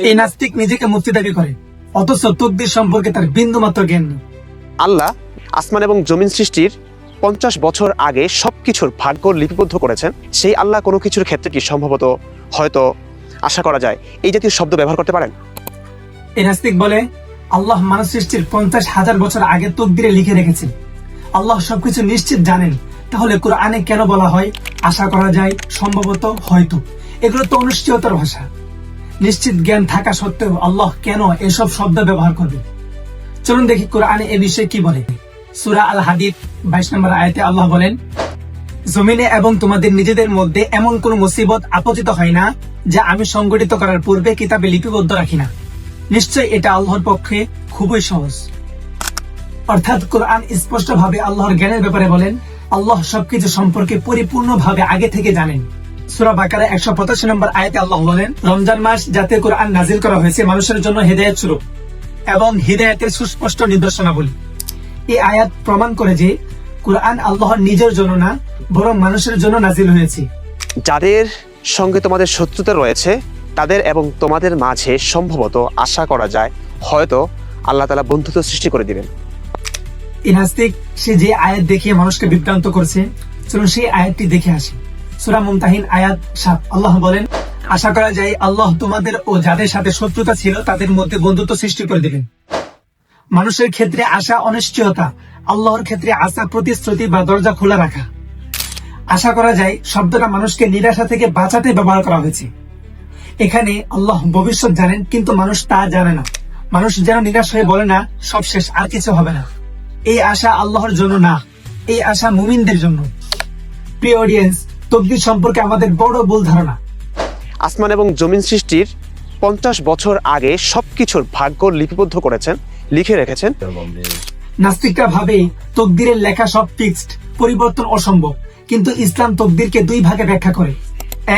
এই নাস্তিক নিজেকে মুফতি দাবি করে, অথচ তকদির সম্পর্কে তার বিন্দু মাত্র জ্ঞান নেই। আল্লাহ আসমান এবং জমিন সৃষ্টির 50 বছর আগে সবকিছুর ভাগ্য লিপিবদ্ধ করেছেন। সেই আল্লাহ কোনো কিছুর ক্ষেত্রে কি সম্ভবত হয়তো আশা করা যায় এই জাতীয় শব্দ ব্যবহার করতে পারেন? এই নাস্তিক বলে আল্লাহ মানব সৃষ্টির 50,000 বছর আগে তকদিরে লিখে রেখেছেন। আল্লাহ সবকিছু নিশ্চিত জানেন, তাহলে কোরআনে কেন বলা হয় আশা করা যায়, সম্ভবত, হয়তো? এগুলো তো অনিশ্চয়তার ভাষা। নিশ্চিত জ্ঞান থাকা সত্ত্বেও আল্লাহ কেন এসব শব্দ ব্যবহার করবে? চলুন দেখি কোরআনে এ বিষয়ে কি বলে। সূরা আল হাদীদ 22 নম্বর আয়াতে আল্লাহ বলেন, জমিনে এবং তোমাদের নিজেদের মধ্যে এমন কোন মুসিবত আপতিত হয় না যা আমি সংগঠিত করার পূর্বে কিতাবে লিপিবদ্ধ রাখি না। নিশ্চয় এটা আল্লাহর পক্ষে খুবই সহজ। অর্থাৎ কোরআন স্পষ্ট ভাবে আল্লাহর জ্ঞানের ব্যাপারে বলেন, আল্লাহ সবকিছু সম্পর্কে পরিপূর্ণভাবে আগে থেকে জানেন। সূরা বাকারা 185 নম্বর আয়াতে আল্লাহ বলেন, রমজান মাস যাতে কোরআন নাজিল করা হয়েছে মানুষের জন্য হেদায়েত স্বরূপ এবং হিদায়াতের সুস্পষ্ট নিদর্শনাবলী। এই আয়াত প্রমাণ করে যে কোরআন আল্লাহর নিজের জন্য না, বরং মানুষের জন্য নাজিল হয়েছে। যাদের সঙ্গে তোমাদের শত্রুতা রয়েছে তাদের এবং তোমাদের মাঝে সম্ভবত আশা করা যায় হয়তো আল্লাহ তাআলা বন্ধুত্ব সৃষ্টি করে দিবেন। এই নাস্তিক সে যে আয়াত দেখিয়ে মানুষকে বিভ্রান্ত করছে, চলুন সেই আয়াতটি দেখে আসি। সূরা মুমতাহিন আয়াত 7 আল্লাহ বলেন, আশা করা যায় আল্লাহ তোমাদের ও যাদের সাথে শত্রুতা ছিল তাদের মধ্যে বন্ধুত্ব সৃষ্টি করে দিবেন। মানুষের ক্ষেত্রে আশা অনিশ্চয়তা, আল্লাহর ক্ষেত্রে আশা প্রতিশ্রুতি বা দরজা খোলা রাখা। আশা করা যায় শব্দটা মানুষকে নিরাশা থেকে বাঁচাতে ব্যবহার করা হয়েছে। এখানে আল্লাহ ভবিষ্যৎ জানেন, কিন্তু মানুষ তা জানে না। মানুষ যেন নিরাশ হয়ে বলে না সব শেষ, আর কিছু হবে না। এই আশা আল্লাহর জন্য না, এই আশা মুমিনদের জন্য। প্রিয় অডিয়েন্স, তকদির সম্পর্কে আমাদের বড় ভুল ধারণা। আসমান এবং জমিন সৃষ্টির 50 বছর আগে সবকিছুর ভাগ্য লিপিবদ্ধ করেছেন, লিখে রেখেছেন। নাস্তিকরা ভাবে তকদিরের লেখা সব ফিক্সড, পরিবর্তন অসম্ভব। কিন্তু ইসলাম তকদিরকে দুই ভাগে ব্যাখ্যা করে।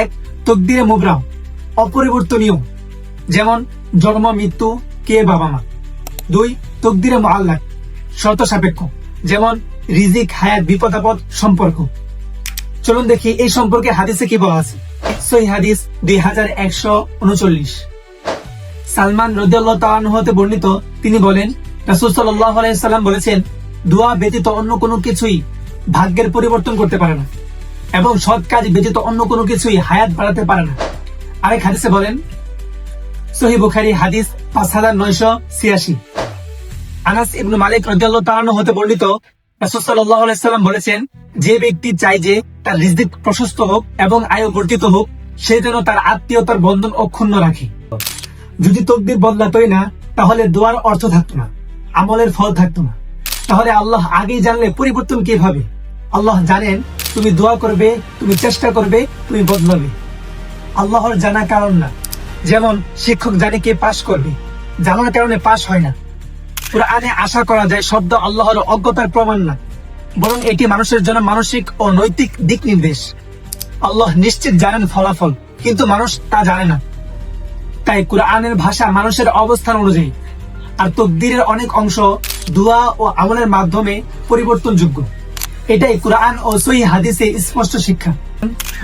এক, তকদিরে মুবরাম, অপরিবর্তনীয়, যেমন জন্ম, মৃত্যু, কে বাবা মা। দুই, তকদিরে মুআল্লাক, শর্ত সাপেক্ষ, যেমন রিজিক, হায়াত, বিপদ আপদ, সম্পর্ক। চলুন দেখি এই সম্পর্কে হাদিসে কি বলা আছে। সহিহ হাদিস 2139। সালমান রাদিয়াল্লাহু তাআলা আনহু হতে বর্ণিত, তিনি বলেন, রাসূল সাল্লাল্লাহু আলাইহি সাল্লাম বলেছেন, দোয়া ব্যতীত অন্য কোনো কিছুই ভাগ্যের পরিবর্তন করতে পারে না এবং সৎ কাজ ব্যতীত অন্য কোনো কিছুই হায়াত বাড়াতে পারে না। আরেক হাদিসে বলেন, সহিহ বুখারী হাদিস 5986। আনাস ইবনে মালিক রাদিয়াল্লাহু তাআলা আনহু হতে বর্ণিত, রাসূল সাল্লাল্লাহু আলাইহি সাল্লাম বলেছেন, যে ব্যক্তি চায় যে তার রিজিক প্রশস্ত হোক এবং আয়ু বর্ধিত হোক, সে যেন তার আত্মীয়তার বন্ধন অক্ষুণ্ণ রাখে। যদি তকদির বদলাতই না, তাহলে দোয়ার অর্থ থাকতো না, আমলের ফল থাকতো না। তাহলে আল্লাহ আগেই জানলে পরিবর্তন কিভাবে? আল্লাহ জানেন তুমি দোয়া করবে, তুমি চেষ্টা করবে, তুমি বদলাবে। আল্লাহর জানা কারণ না। যেমন শিক্ষক জানে কে পাশ করবে, জানার কারণে পাশ হয় না। কোরআনে আশা করা যায় শব্দ আল্লাহর অজ্ঞতার প্রমাণ না, বরং এটি মানুষের জন্য মানসিক ও নৈতিক দিক নির্দেশ। আল্লাহ নিশ্চিত জানেন ফলাফল, কিন্তু মানুষ তা জানে না। তাই কোরআনের ভাষা মানুষের অবস্থান অনুযায়ী, আর তকদিরের অনেক অংশ দোয়া ও আমলের মাধ্যমে পরিবর্তনযোগ্য। এটাই কোরআন ও সহিহ হাদিসে স্পষ্ট শিক্ষা।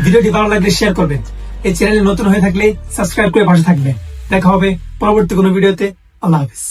ভিডিওটি ভালো লাগলে শেয়ার করবেন। এই চ্যানেলে নতুন হয়ে থাকলে সাবস্ক্রাইব করে পাশে থাকবেন। দেখা হবে পরবর্তী কোনো ভিডিওতে। আল্লাহ হাফেজ।